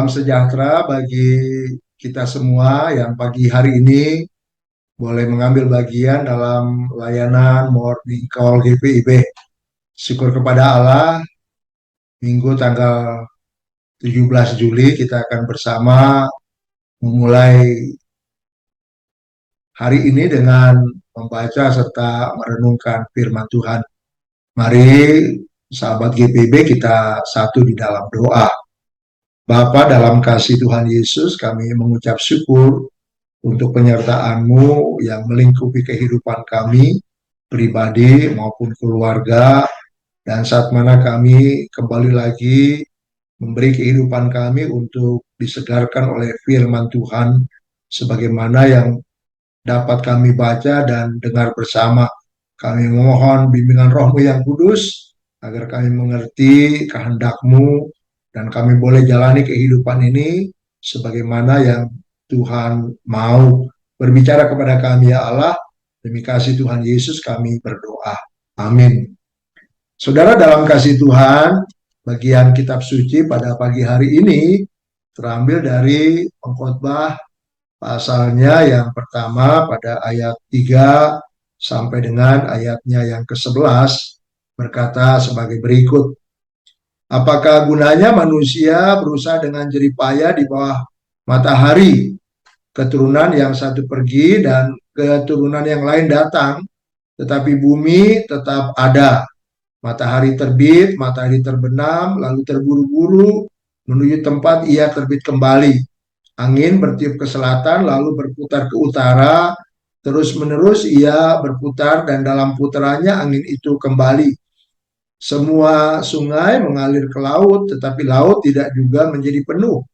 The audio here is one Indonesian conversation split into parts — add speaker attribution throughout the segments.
Speaker 1: Salam sejahtera bagi kita semua yang pagi hari ini boleh mengambil bagian dalam layanan Morning Call GPIB. Syukur kepada Allah, Minggu tanggal 17 Juli kita akan bersama memulai hari ini dengan membaca serta merenungkan firman Tuhan. Mari sahabat GPIB kita satu di dalam doa. Bapa, dalam kasih Tuhan Yesus, kami mengucap syukur untuk penyertaan-Mu yang melingkupi kehidupan kami, pribadi maupun keluarga, dan saat mana kami kembali lagi memberi kehidupan kami untuk disegarkan oleh firman Tuhan, sebagaimana yang dapat kami baca dan dengar bersama. Kami memohon bimbingan Roh-Mu yang kudus, agar kami mengerti kehendak-Mu, dan kami boleh jalani kehidupan ini sebagaimana yang Tuhan mau. Berbicara kepada kami ya Allah, demi kasih Tuhan Yesus kami berdoa. Amin. Saudara, dalam kasih Tuhan, bagian kitab suci pada pagi hari ini terambil dari Pengkhotbah pasalnya yang pertama pada ayat 3 sampai dengan ayatnya yang ke-11 berkata sebagai berikut. Apakah gunanya manusia berusaha dengan jerih payah di bawah matahari? Keturunan yang satu pergi dan keturunan yang lain datang, tetapi bumi tetap ada. Matahari terbit, matahari terbenam, lalu terburu-buru menuju tempat ia terbit kembali. Angin bertiup ke selatan, lalu berputar ke utara, terus-menerus ia berputar dan dalam putarannya angin itu kembali. Semua sungai mengalir ke laut, tetapi laut tidak juga menjadi penuh.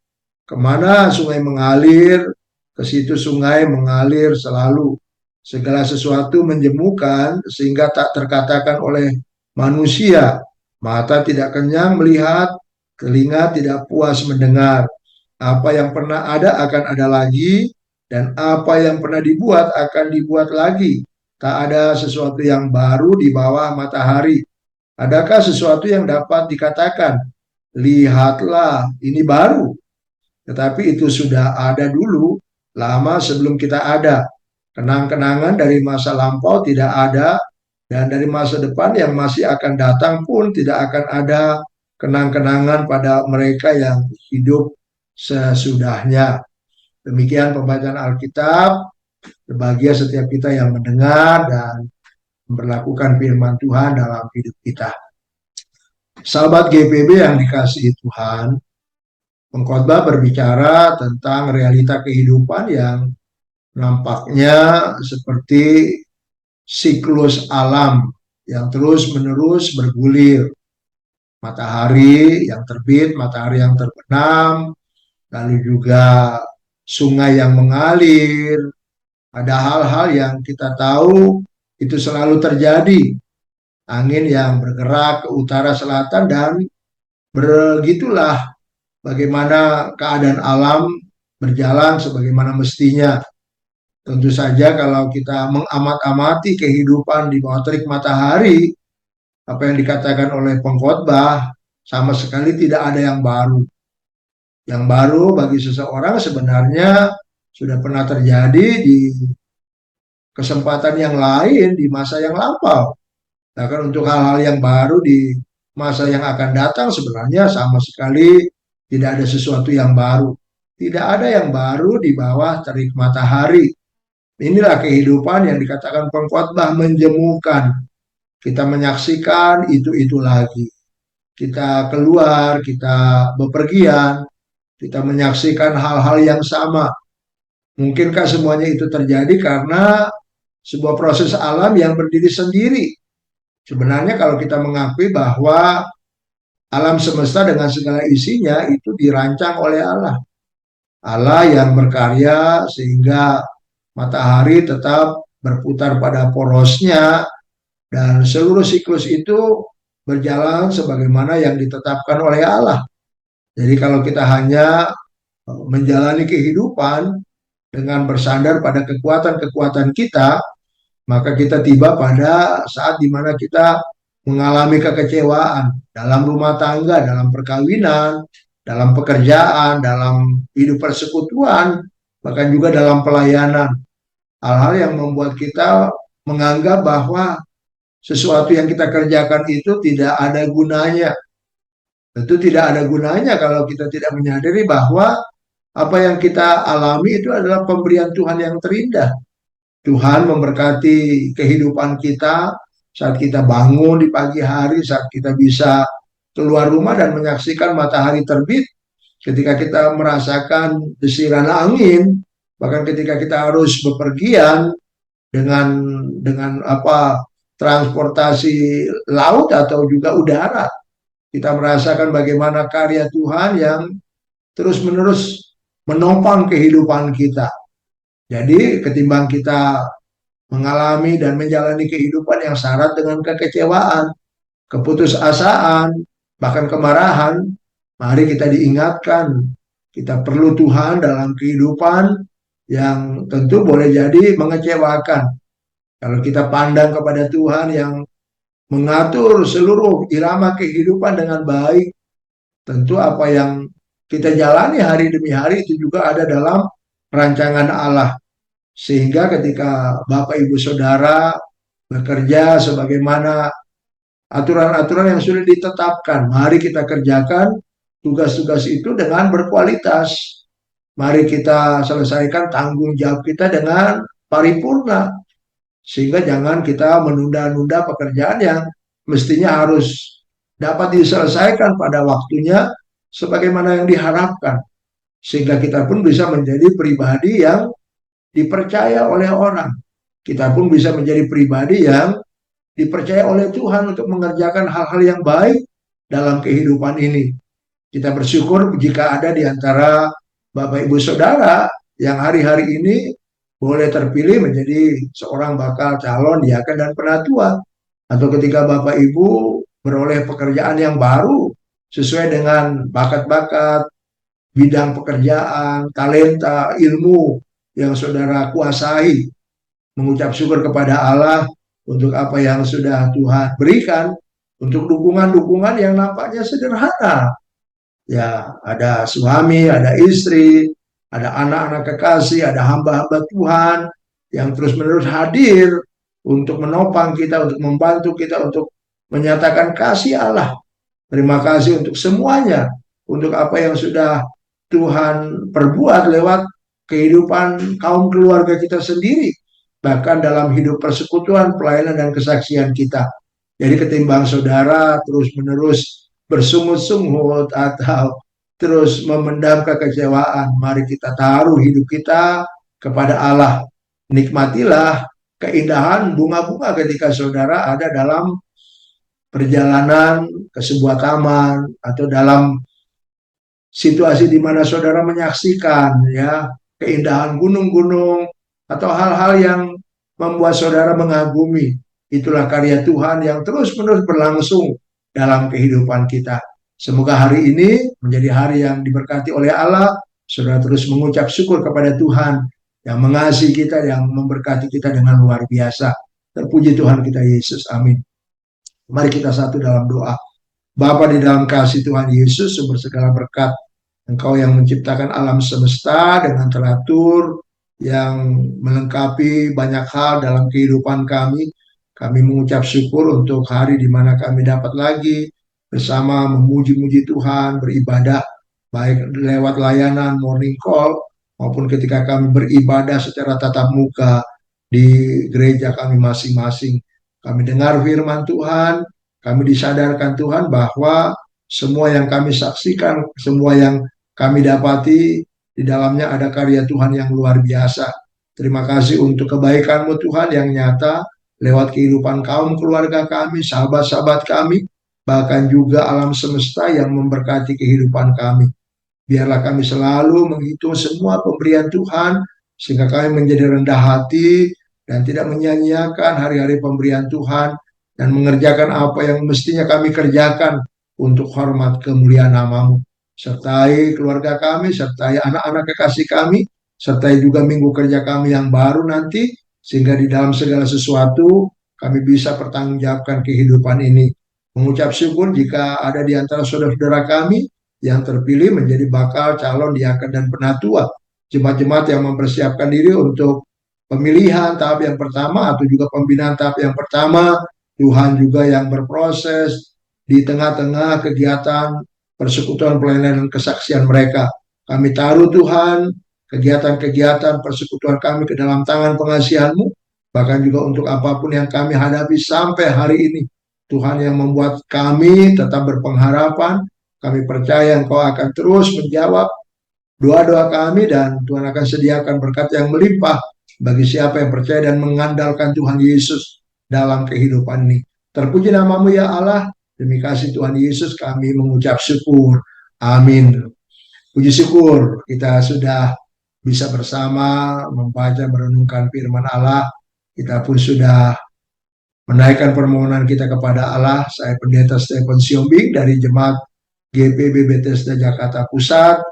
Speaker 1: Kemana sungai mengalir, ke situ sungai mengalir selalu. Segala sesuatu menjemukan sehingga tak terkatakan oleh manusia. Mata tidak kenyang melihat, telinga tidak puas mendengar. Apa yang pernah ada akan ada lagi, dan apa yang pernah dibuat akan dibuat lagi. Tak ada sesuatu yang baru di bawah matahari. Adakah sesuatu yang dapat dikatakan, lihatlah ini baru? Tetapi itu sudah ada dulu, lama sebelum kita ada. Kenang-kenangan dari masa lampau tidak ada, dan dari masa depan yang masih akan datang pun tidak akan ada kenang-kenangan pada mereka yang hidup sesudahnya. Demikian pembacaan Alkitab. Berbahagia setiap kita yang mendengar dan memperlakukan firman Tuhan dalam hidup kita. Sahabat GPB yang dikasihi Tuhan, pengkhotbah berbicara tentang realita kehidupan yang nampaknya seperti siklus alam yang terus-menerus bergulir. Matahari yang terbit, matahari yang terbenam, lalu juga sungai yang mengalir. Ada hal-hal yang kita tahu itu selalu terjadi. Angin yang bergerak ke utara selatan, dan begitulah bagaimana keadaan alam berjalan sebagaimana mestinya. Tentu saja kalau kita mengamat-amati kehidupan di bawah terik matahari, apa yang dikatakan oleh pengkhotbah sama sekali tidak ada yang baru. Yang baru bagi seseorang sebenarnya sudah pernah terjadi di kesempatan yang lain di masa yang lampau. Bahkan untuk hal-hal yang baru di masa yang akan datang sebenarnya sama sekali tidak ada sesuatu yang baru. Tidak ada yang baru di bawah terik matahari. Inilah kehidupan yang dikatakan pengkhotbah menjemukan. Kita menyaksikan itu lagi. Kita keluar, kita bepergian, kita menyaksikan hal-hal yang sama. Mungkinkah semuanya itu terjadi karena sebuah proses alam yang berdiri sendiri? Sebenarnya kalau kita mengakui bahwa alam semesta dengan segala isinya itu dirancang oleh Allah. Allah yang berkarya sehingga matahari tetap berputar pada porosnya, dan seluruh siklus itu berjalan sebagaimana yang ditetapkan oleh Allah. Jadi kalau kita hanya menjalani kehidupan dengan bersandar pada kekuatan-kekuatan kita, maka kita tiba pada saat dimana kita mengalami kekecewaan dalam rumah tangga, dalam perkawinan, dalam pekerjaan, dalam hidup persekutuan, bahkan juga dalam pelayanan. Hal-hal yang membuat kita menganggap bahwa sesuatu yang kita kerjakan itu tidak ada gunanya. Tentu tidak ada gunanya kalau kita tidak menyadari bahwa apa yang kita alami itu adalah pemberian Tuhan yang terindah. Tuhan memberkati kehidupan kita saat kita bangun di pagi hari, saat kita bisa keluar rumah dan menyaksikan matahari terbit, ketika kita merasakan desiran angin, bahkan ketika kita harus bepergian dengan apa transportasi laut atau juga udara, kita merasakan bagaimana karya Tuhan yang terus-menerus menopang kehidupan kita. Jadi ketimbang kita mengalami dan menjalani kehidupan yang syarat dengan kekecewaan, keputusasaan, bahkan kemarahan, mari kita diingatkan, kita perlu Tuhan dalam kehidupan yang tentu boleh jadi mengecewakan. Kalau kita pandang kepada Tuhan yang mengatur seluruh irama kehidupan dengan baik, tentu apa yang kita jalani hari demi hari itu juga ada dalam rancangan Allah. Sehingga ketika Bapak Ibu Saudara bekerja sebagaimana aturan-aturan yang sudah ditetapkan, mari kita kerjakan tugas-tugas itu dengan berkualitas. Mari kita selesaikan tanggung jawab kita dengan paripurna. Sehingga jangan kita menunda-nunda pekerjaan yang mestinya harus dapat diselesaikan pada waktunya sebagaimana yang diharapkan. Sehingga kita pun bisa menjadi pribadi yang dipercaya oleh orang. Kita pun bisa menjadi pribadi yang dipercaya oleh Tuhan untuk mengerjakan hal-hal yang baik dalam kehidupan ini. Kita bersyukur jika ada di antara Bapak Ibu Saudara yang hari-hari ini boleh terpilih menjadi seorang bakal calon diaken dan penatua. Atau ketika Bapak Ibu beroleh pekerjaan yang baru sesuai dengan bakat-bakat, bidang pekerjaan, talenta, ilmu yang saudara kuasai, mengucap syukur kepada Allah untuk apa yang sudah Tuhan berikan, untuk dukungan-dukungan yang nampaknya sederhana. Ya, ada suami, ada istri, ada anak-anak kekasih, ada hamba-hamba Tuhan yang terus-menerus hadir untuk menopang kita, untuk membantu kita, untuk menyatakan kasih Allah. Terima kasih untuk semuanya, untuk apa yang sudah Tuhan perbuat lewat kehidupan kaum keluarga kita sendiri, bahkan dalam hidup persekutuan, pelayanan, dan kesaksian kita. Jadi ketimbang saudara terus-menerus bersungut-sungut atau terus memendam kekecewaan, mari kita taruh hidup kita kepada Allah. Nikmatilah keindahan bunga-bunga ketika saudara ada dalam perjalanan ke sebuah taman atau dalam situasi di mana saudara menyaksikan ya keindahan gunung-gunung atau hal-hal yang membuat saudara mengagumi. Itulah karya Tuhan yang terus-menerus berlangsung dalam kehidupan kita. Semoga hari ini menjadi hari yang diberkati oleh Allah. Saudara terus mengucap syukur kepada Tuhan yang mengasihi kita, yang memberkati kita dengan luar biasa. Terpuji Tuhan kita Yesus. Amin. Mari kita satu dalam doa. Bapa di dalam kasih Tuhan Yesus, sumber segala berkat, Engkau yang menciptakan alam semesta dengan teratur, yang melengkapi banyak hal dalam kehidupan kami. Kami mengucap syukur untuk hari di mana kami dapat lagi bersama memuji-muji Tuhan, beribadah, baik lewat layanan morning call, maupun ketika kami beribadah secara tatap muka di gereja kami masing-masing. Kami dengar firman Tuhan, kami disadarkan Tuhan bahwa semua yang kami saksikan, semua yang kami dapati, di dalamnya ada karya Tuhan yang luar biasa. Terima kasih untuk kebaikan-Mu Tuhan yang nyata, lewat kehidupan kaum keluarga kami, sahabat-sahabat kami, bahkan juga alam semesta yang memberkati kehidupan kami. Biarlah kami selalu menghitung semua pemberian Tuhan, sehingga kami menjadi rendah hati, dan tidak menyia-nyiakan hari-hari pemberian Tuhan, dan mengerjakan apa yang mestinya kami kerjakan untuk hormat kemuliaan nama-Mu. Sertai keluarga kami, sertai anak-anak kekasih kami, sertai juga minggu kerja kami yang baru nanti, sehingga di dalam segala sesuatu kami bisa pertanggungjawabkan kehidupan ini. Mengucap syukur jika ada di antara saudara-saudara kami yang terpilih menjadi bakal calon diaken dan penatua. Jemaat-jemaat yang mempersiapkan diri untuk pemilihan tahap yang pertama atau juga pembinaan tahap yang pertama, Tuhan juga yang berproses di tengah-tengah kegiatan persekutuan pelayanan dan kesaksian mereka. Kami taruh Tuhan kegiatan-kegiatan persekutuan kami ke dalam tangan pengasihan-Mu, bahkan juga untuk apapun yang kami hadapi sampai hari ini. Tuhan yang membuat kami tetap berpengharapan, kami percaya Engkau akan terus menjawab doa-doa kami dan Tuhan akan sediakan berkat yang melimpah bagi siapa yang percaya dan mengandalkan Tuhan Yesus dalam kehidupan ini. Terpuji namamu ya Allah, demi kasih Tuhan Yesus kami mengucap syukur. Amin. Puji syukur kita sudah bisa bersama membaca merenungkan firman Allah. Kita pun sudah menaikkan permohonan kita kepada Allah. Saya Pendeta Stephen Siombing dari Jemaat GPB Bethesda Jakarta Pusat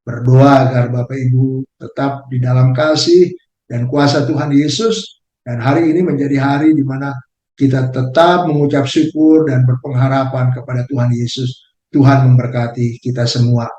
Speaker 1: berdoa agar Bapak Ibu tetap di dalam kasih dan kuasa Tuhan Yesus, dan hari ini menjadi hari di mana kita tetap mengucap syukur dan berpengharapan kepada Tuhan Yesus. Tuhan memberkati kita semua.